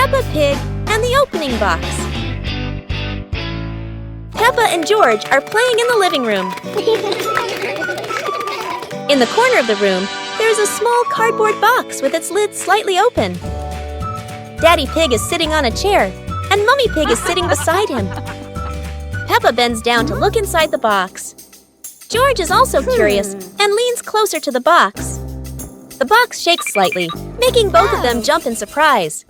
Peppa Pig and the opening box. Peppa and George are playing in the living room. In the corner of the room, there's a small cardboard box with its lid slightly open. Daddy Pig is sitting on a chair, and Mummy Pig is sitting beside him. Peppa bends down to look inside the box. George is also curious and leans closer to the box. The box shakes slightly, making both of them jump in surprise.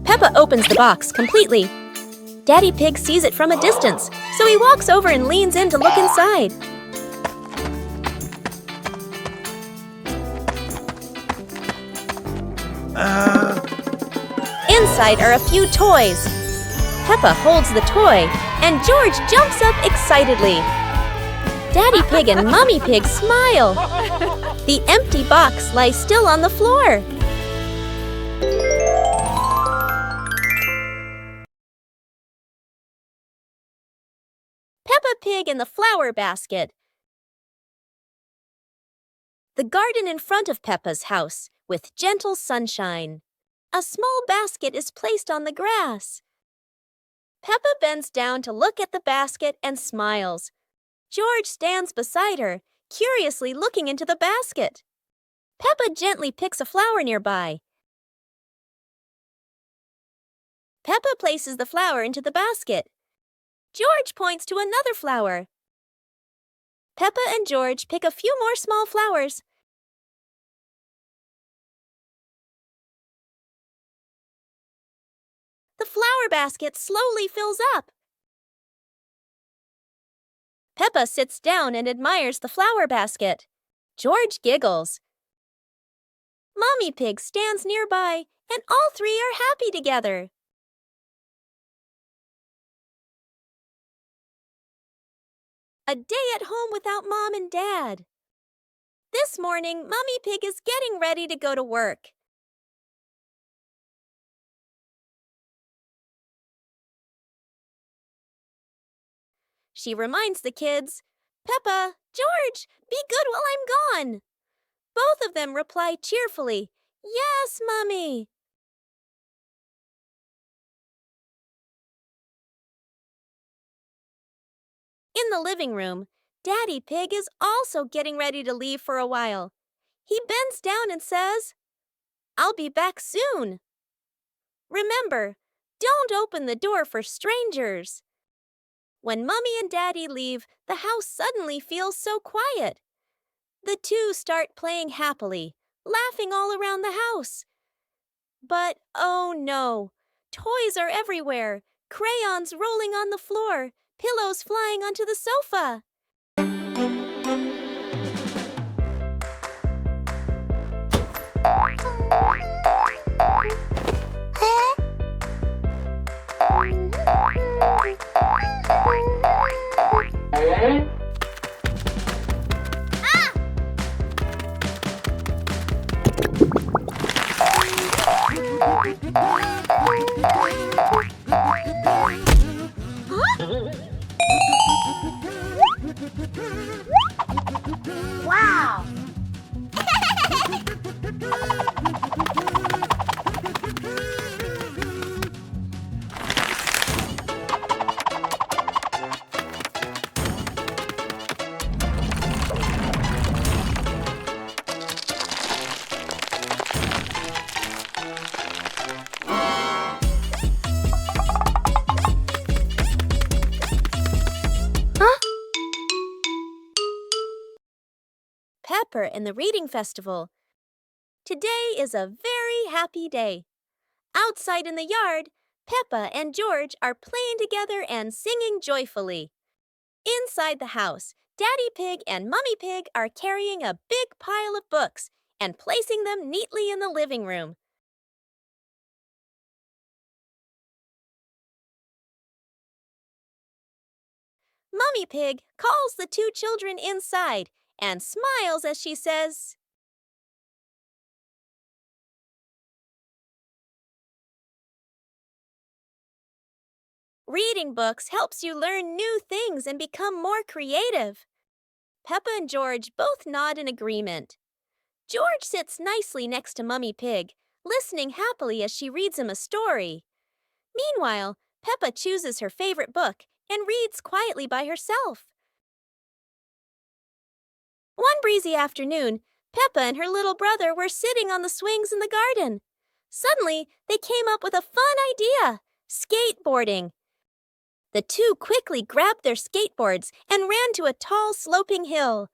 Peppa opens the box completely. Daddy Pig sees it from a distance, so he walks over and leans in to look inside. Inside are a few toys. Peppa holds the toy, and George jumps up excitedly. Daddy Pig and Mummy Pig smile. The empty box lies still on the floor. Peppa Pig in the flower basket. The garden in front of Peppa's house, with gentle sunshine. A small basket is placed on the grass. Peppa bends down to look at the basket and smiles. George stands beside her, curiously looking into the basket. Peppa gently picks a flower nearby. Peppa places the flower into the basket. George points to another flower. Peppa and George pick a few more small flowers. The flower basket slowly fills up. Peppa sits down and admires the flower basket. George giggles. Mummy Pig stands nearby, and all three are happy together. A day at home without Mom and Dad. This morning, Mummy Pig is getting ready to go to work. She reminds the kids, "Peppa, George, be good while I'm gone." Both of them reply cheerfully, "Yes, Mummy." In the living room, Daddy Pig is also getting ready to leave for a while. He bends down and says, "I'll be back soon." Remember, don't open the door for strangers. When Mummy and Daddy leave, the house suddenly feels so quiet. The two start playing happily, laughing all around the house. But oh no, toys are everywhere, crayons rolling on the floor, pillows flying onto the sofa. Wow! Pepper and the Reading Festival. Today is a very happy day. Outside in the yard, Peppa and George are playing together and singing joyfully. Inside the house, Daddy Pig and Mummy Pig are carrying a big pile of books and placing them neatly in the living room. Mummy Pig calls the two children inside and smiles as she says, "Reading books helps you learn new things and become more creative." Peppa and George both nod in agreement. George sits nicely next to Mummy Pig, listening happily as she reads him a story. Meanwhile, Peppa chooses her favorite book and reads quietly by herself. One breezy afternoon, Peppa and her little brother were sitting on the swings in the garden. Suddenly, they came up with a fun idea: skateboarding. The two quickly grabbed their skateboards and ran to a tall, sloping hill.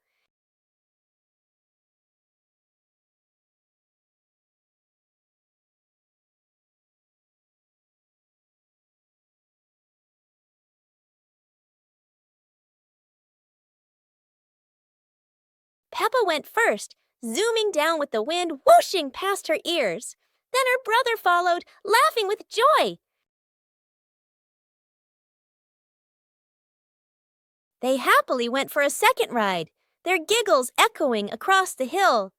Peppa went first, zooming down with the wind whooshing past her ears. Then her brother followed, laughing with joy. They happily went for a second ride, their giggles echoing across the hill.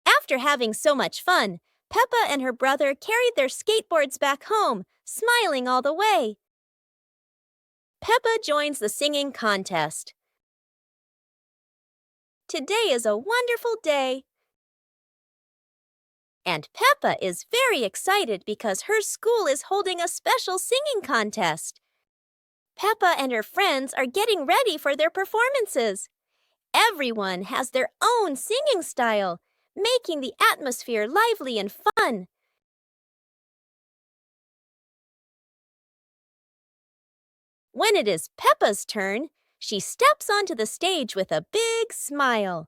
After having so much fun, Peppa and her brother carried their skateboards back home, smiling all the way. Peppa joins the singing contest. Today is a wonderful day. And Peppa is very excited because her school is holding a special singing contest. Peppa and her friends are getting ready for their performances. Everyone has their own singing style, making the atmosphere lively and fun. When it is Peppa's turn, she steps onto the stage with a big smile.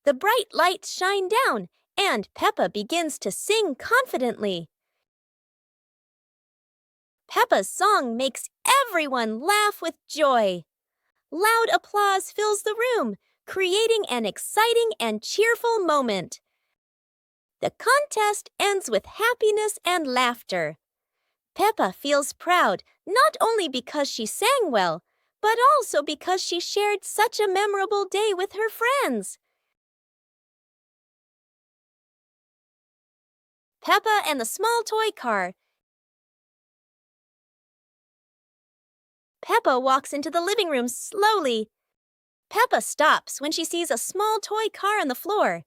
The bright lights shine down, and Peppa begins to sing confidently. Peppa's song makes everyone laugh with joy. Loud applause fills the room, creating an exciting and cheerful moment. The contest ends with happiness and laughter. Peppa feels proud not only because she sang well, but also because she shared such a memorable day with her friends. Peppa and the small toy car. Peppa walks into the living room slowly. Peppa stops when she sees a small toy car on the floor.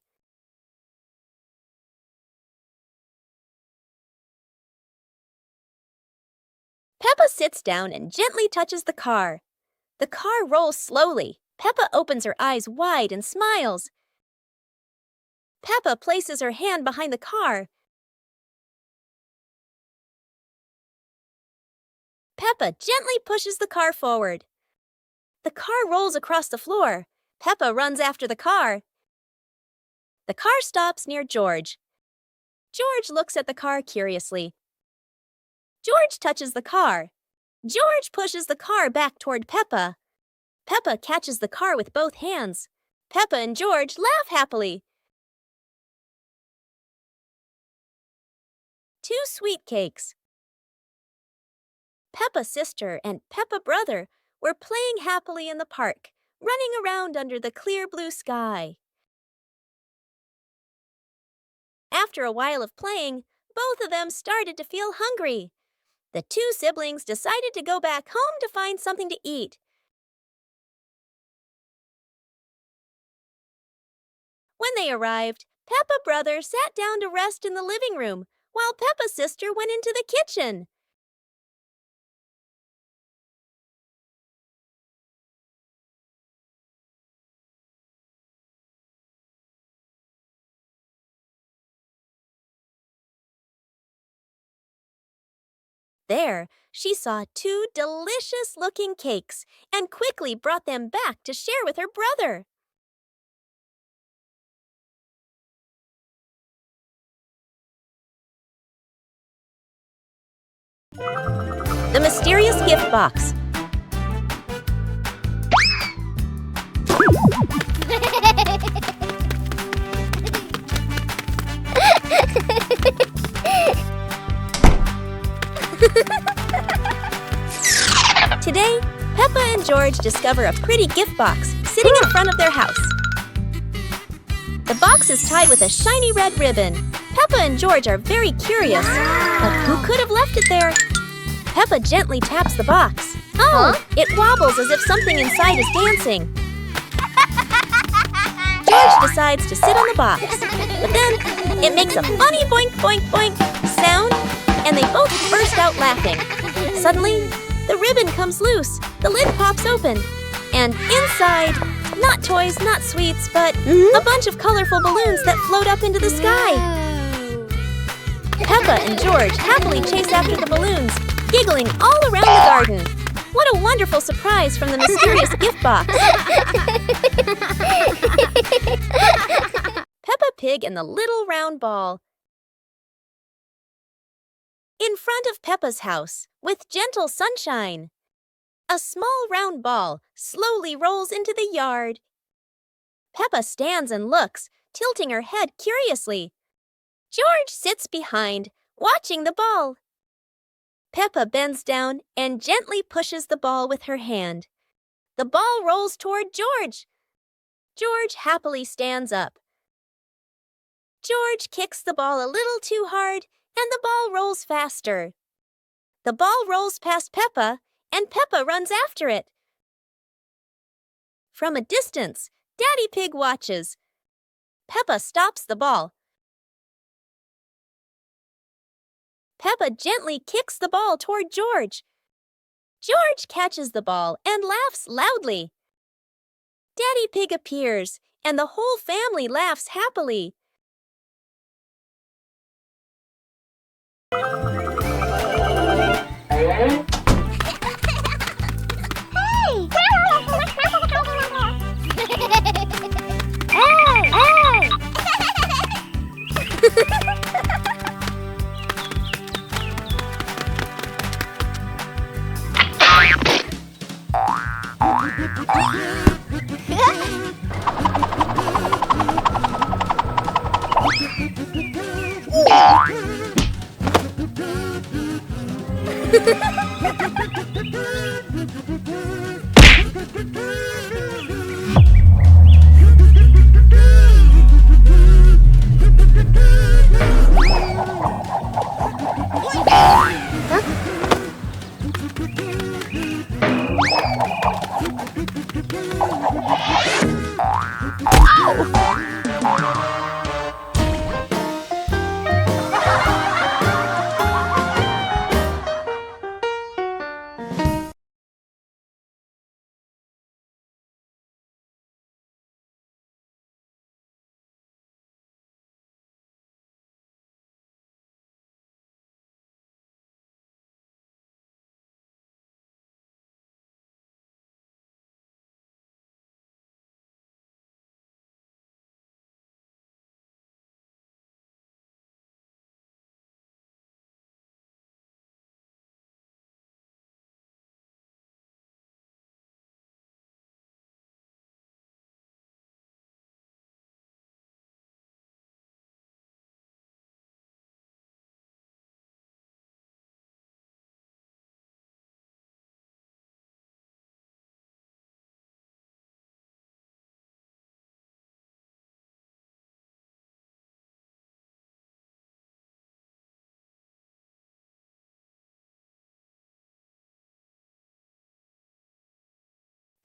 Peppa sits down and gently touches the car. The car rolls slowly. Peppa opens her eyes wide and smiles. Peppa places her hand behind the car. Peppa gently pushes the car forward. The car rolls across the floor. Peppa runs after the car. The car stops near George. George looks at the car curiously. George touches the car. George pushes the car back toward Peppa. Peppa catches the car with both hands. Peppa and George laugh happily. 2 sweet cakes. Peppa's sister and Peppa brother were playing happily in the park, running around under the clear blue sky. After a while of playing, both of them started to feel hungry. The 2 siblings decided to go back home to find something to eat. When they arrived, Peppa brother sat down to rest in the living room, while Peppa's sister went into the kitchen. There, she saw 2 delicious-looking cakes and quickly brought them back to share with her brother. The mysterious gift box. Today, Peppa and George discover a pretty gift box sitting in front of their house. The box is tied with a shiny red ribbon. Peppa and George are very curious, but who could have left it there? Peppa gently taps the box. Oh, it wobbles as if something inside is dancing. George decides to sit on the box, but then it makes a funny boink boink boink sound, and they both burst out laughing. Suddenly, the ribbon comes loose, the lid pops open, and inside, not toys, not sweets, but a bunch of colorful balloons that float up into the sky. Peppa and George happily chase after the balloons, giggling all around the garden. What a wonderful surprise from the mysterious gift box! Peppa Pig and the Little Round Ball. In front of Peppa's house, with gentle sunshine, a small round ball slowly rolls into the yard. Peppa stands and looks, tilting her head curiously. George sits behind, watching the ball. Peppa bends down and gently pushes the ball with her hand. The ball rolls toward George. George happily stands up. George kicks the ball a little too hard, and the ball rolls faster. The ball rolls past Peppa, and Peppa runs after it. From a distance, Daddy Pig watches. Peppa stops the ball. Peppa gently kicks the ball toward George. George catches the ball and laughs loudly. Daddy Pig appears, and the whole family laughs happily.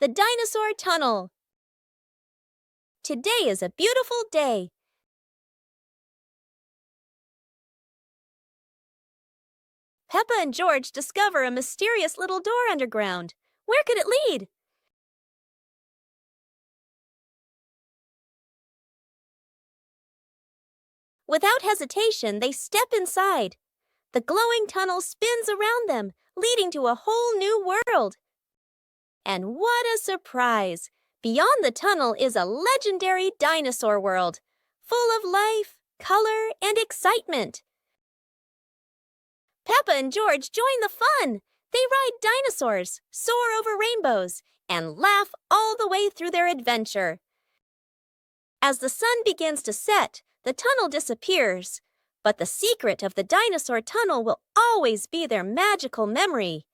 The Dinosaur Tunnel. Today is a beautiful day. Peppa and George discover a mysterious little door underground. Where could it lead? Without hesitation, they step inside. The glowing tunnel spins around them, leading to a whole new world. And what a surprise! Beyond the tunnel is a legendary dinosaur world, full of life, color, and excitement. Peppa and George join the fun. They ride dinosaurs, soar over rainbows, and laugh all the way through their adventure. As the sun begins to set, the tunnel disappears, but the secret of the dinosaur tunnel will always be their magical memory.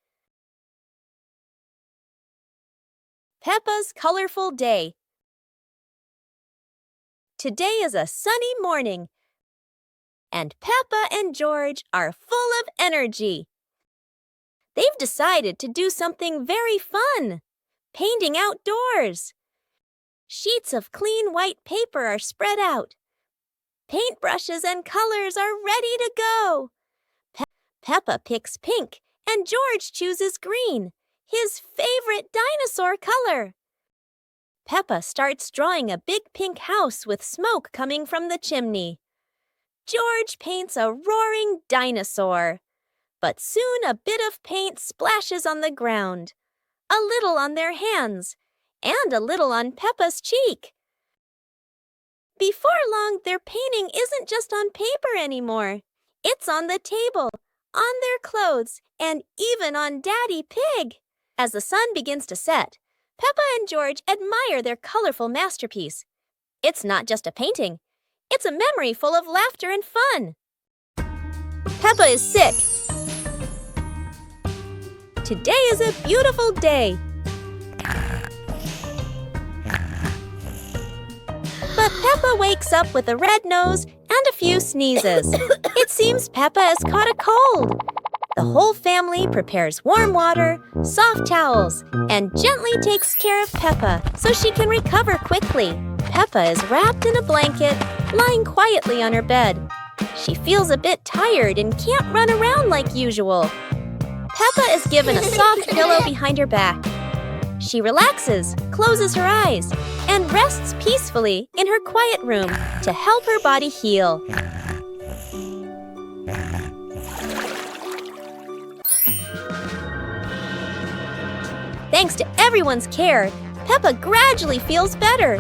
Peppa's colorful day. Today is a sunny morning, and Peppa and George are full of energy. They've decided to do something very fun. Painting outdoors. Sheets of clean white paper are spread out. Paintbrushes and colors are ready to go. Peppa picks pink and George chooses green, his favorite dinosaur color. Peppa starts drawing a big pink house with smoke coming from the chimney. George paints a roaring dinosaur. But soon a bit of paint splashes on the ground, a little on their hands, and a little on Peppa's cheek. Before long, their painting isn't just on paper anymore. It's on the table, on their clothes, and even on Daddy Pig. As the sun begins to set, Peppa and George admire their colorful masterpiece. It's not just a painting. It's a memory full of laughter and fun. Peppa is sick. Today is a beautiful day. But Peppa wakes up with a red nose and a few sneezes. It seems Peppa has caught a cold. The whole family prepares warm water, soft towels, and gently takes care of Peppa so she can recover quickly. Peppa is wrapped in a blanket, lying quietly on her bed. She feels a bit tired and can't run around like usual. Peppa is given a soft pillow behind her back. She relaxes, closes her eyes, and rests peacefully in her quiet room to help her body heal. Thanks to everyone's care, Peppa gradually feels better.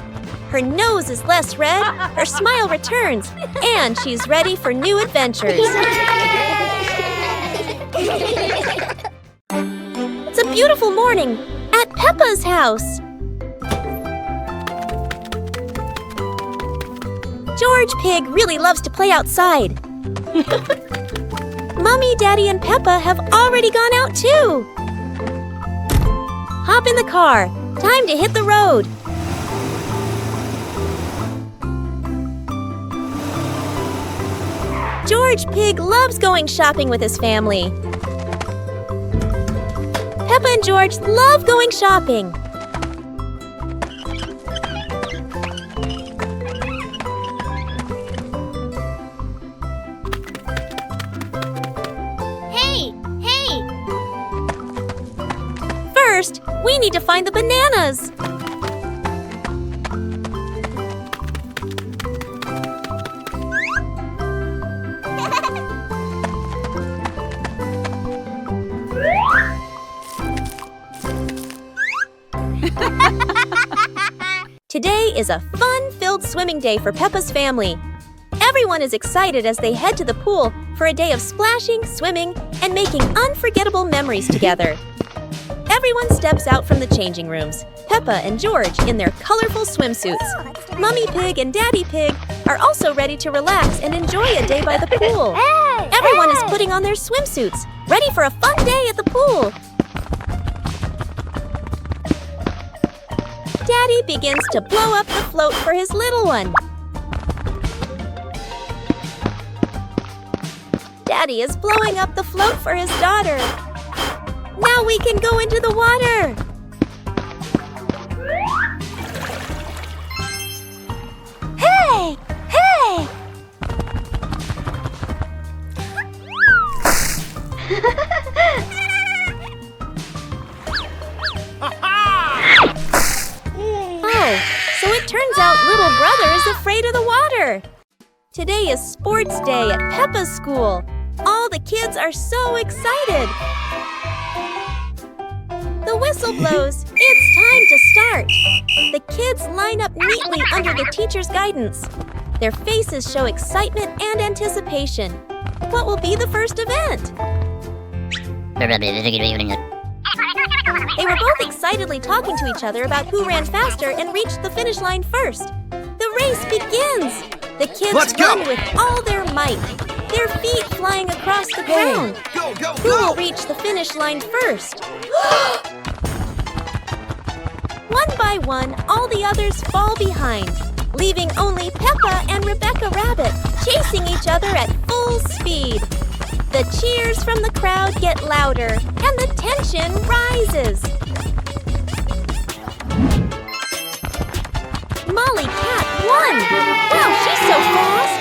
Her nose is less red, her smile returns, and she's ready for new adventures. It's a beautiful morning at Peppa's house. George Pig really loves to play outside. Mommy, Daddy, and Peppa have already gone out too. Hop in the car. Time to hit the road. George Pig loves going shopping with his family. Peppa and George love going shopping. Hey! First, we need to find the bananas. Today is a fun-filled swimming day for Peppa's family. Everyone is excited as they head to the pool for a day of splashing, swimming, and making unforgettable memories together. Everyone steps out from the changing rooms, Peppa and George in their colorful swimsuits. Mummy Pig and Daddy Pig are also ready to relax and enjoy a day by the pool. Everyone is putting on their swimsuits, ready for a fun day at the pool. Daddy begins to blow up the float for his little one. Daddy is blowing up the float for his daughter. Now we can go into the water. Hey! Oh, so it turns out little brother is afraid of the water. Today is sports day at Peppa's school. All the kids are so excited. The whistle blows. It's time to start. The kids line up neatly under the teacher's guidance. Their faces show excitement and anticipation. What will be the first event? They were both excitedly talking to each other about who ran faster and reached the finish line first. The race begins. The kids run with all their might, their feet flying across the ground. Who will reach the finish line first? One by one, all the others fall behind, leaving only Peppa and Rebecca Rabbit chasing each other at full speed. The cheers from the crowd get louder and the tension rises. Molly Cat won! Wow, she's so fast!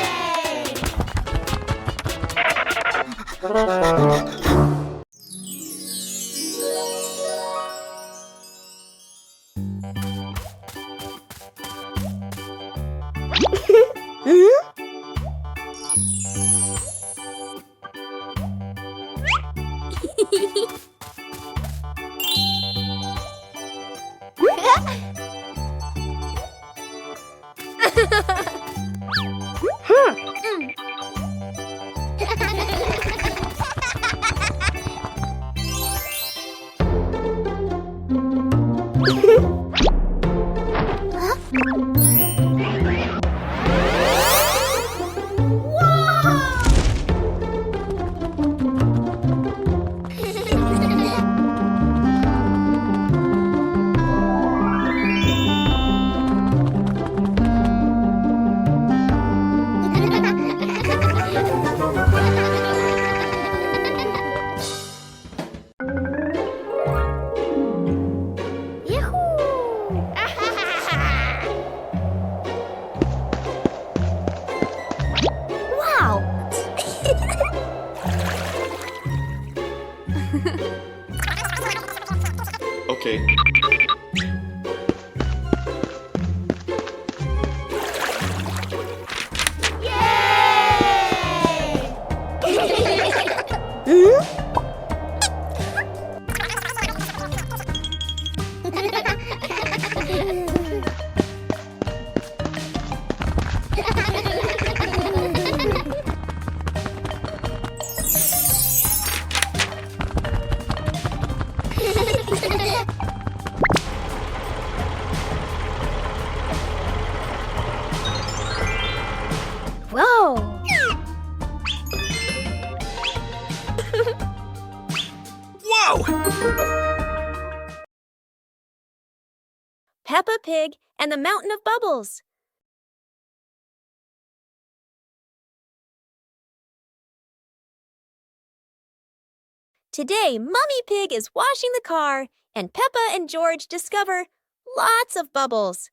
Okay. Whoa! Whoa! Peppa Pig and the Mountain of Bubbles. Today, Mummy Pig is washing the car, and Peppa and George discover lots of bubbles.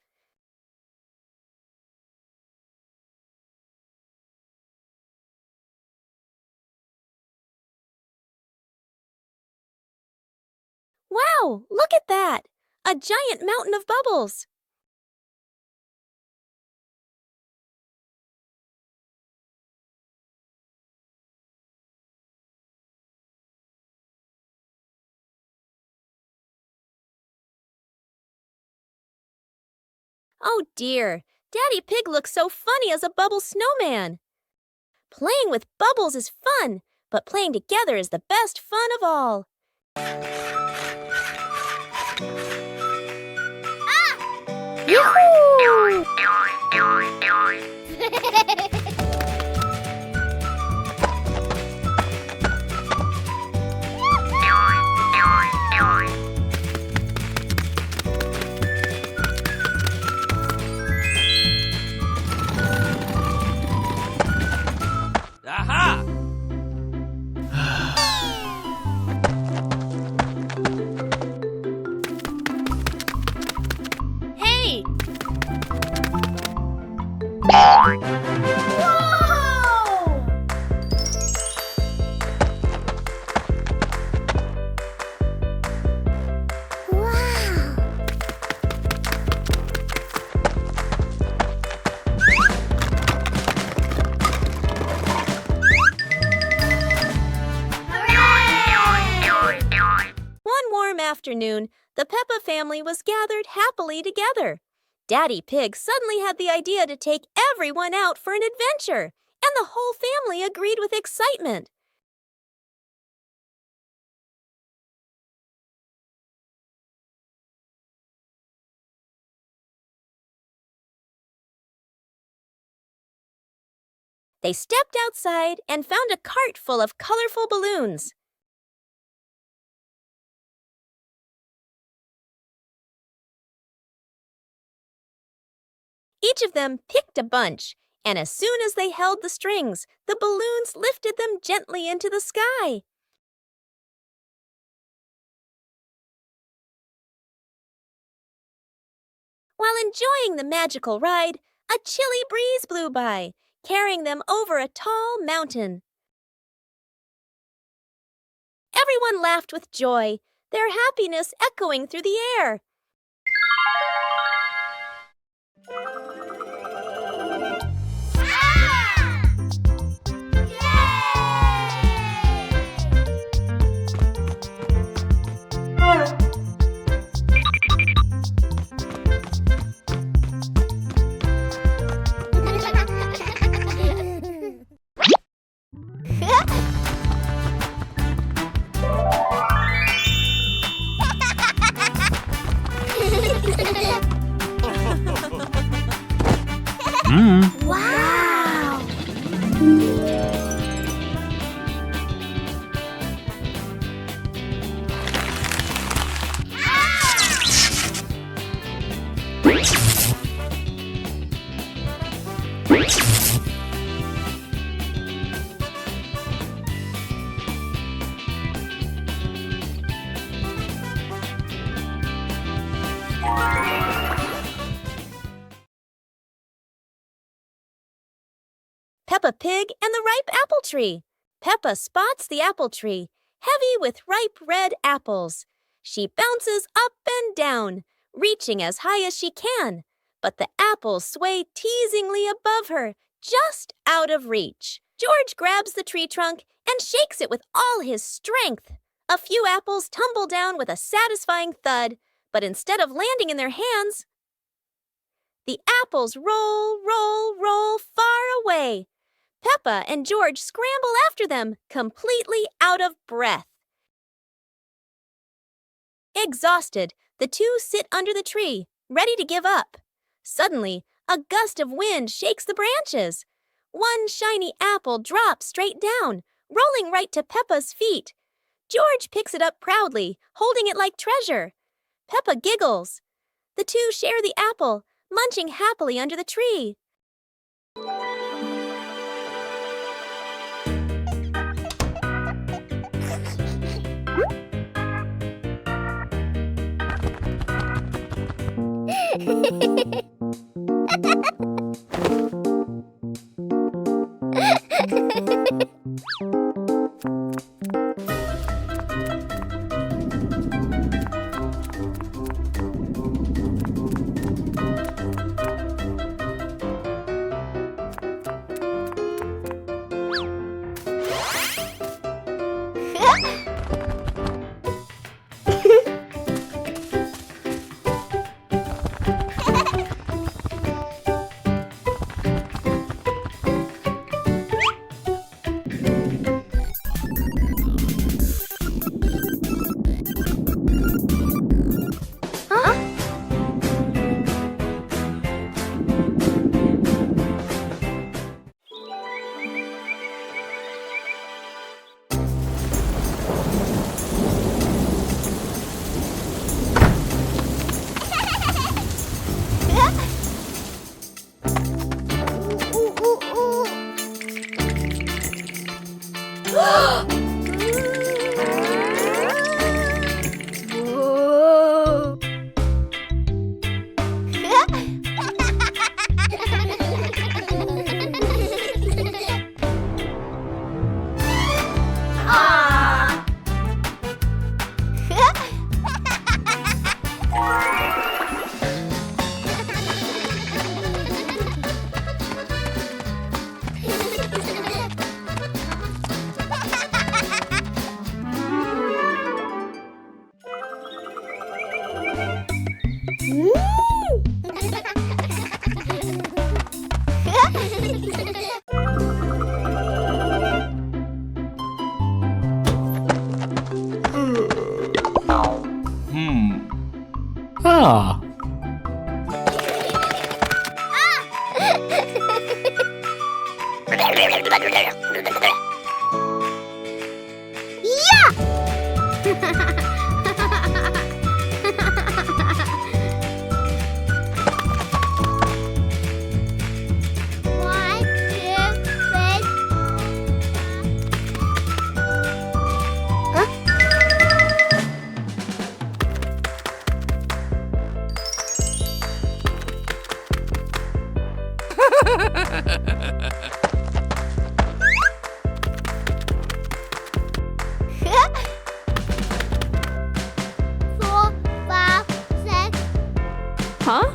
Wow, look at that! A giant mountain of bubbles. Oh dear, Daddy Pig looks so funny as a bubble snowman. Playing with bubbles is fun, but playing together is the best fun of all. Yoo-hoo! Aha! Hey! One warm afternoon, the Peppa family was gathered happily together. Daddy Pig suddenly had the idea to take everyone out for an adventure, and the whole family agreed with excitement. They stepped outside and found a cart full of colorful balloons. Each of them picked a bunch, And as soon as they held the strings, the balloons lifted them gently into the sky. While enjoying the magical ride, a chilly breeze blew by, carrying them over a tall mountain. Everyone laughed with joy, their happiness echoing through the air. Wow! Peppa Pig and the ripe apple tree. Peppa spots the apple tree, heavy with ripe red apples. She bounces up and down, reaching as high as she can, but the apples sway teasingly above her, just out of reach. George grabs the tree trunk and shakes it with all his strength. A few apples tumble down with a satisfying thud, but instead of landing in their hands, the apples roll, roll, roll far away. Peppa and George scramble after them, completely out of breath. Exhausted, the two sit under the tree, ready to give up. Suddenly, a gust of wind shakes the branches. One shiny apple drops straight down, rolling right to Peppa's feet. George picks it up proudly, holding it like treasure. Peppa giggles. The two share the apple, munching happily under the tree. Ah. Why? Four, five, six. Huh?